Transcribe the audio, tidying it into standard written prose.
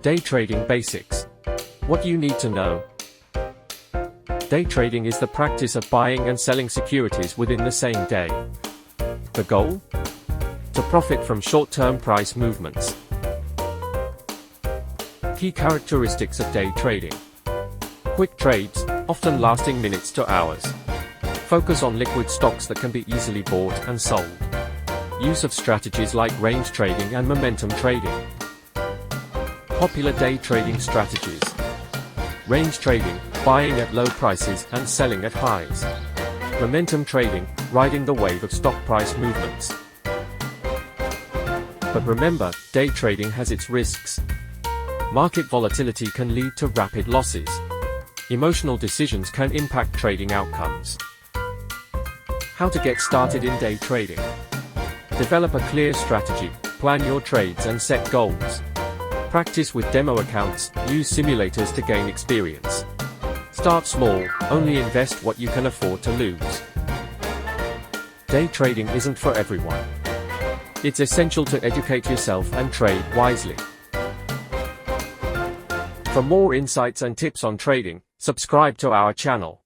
Day trading basics. What you need to know. Day trading is the practice of buying and selling securities within the same day. The goal? To profit from short-term price movements. Key characteristics of day trading. Quick trades, often lasting minutes to hours. Focus on liquid stocks that can be easily bought and sold. Use of strategies like range trading and momentum trading. Popular day trading strategies. Range trading, buying at low prices and selling at highs. Momentum trading, riding the wave of stock price movements. But remember, day trading has its risks. Market volatility can lead to rapid losses. Emotional decisions can impact trading outcomes. How to get started in day trading. Develop a clear strategy, plan your trades and set goals. Practice with demo accounts, use simulators to gain experience. Start small, only invest what you can afford to lose. Day trading isn't for everyone. It's essential to educate yourself and trade wisely. For more insights and tips on trading, subscribe to our channel.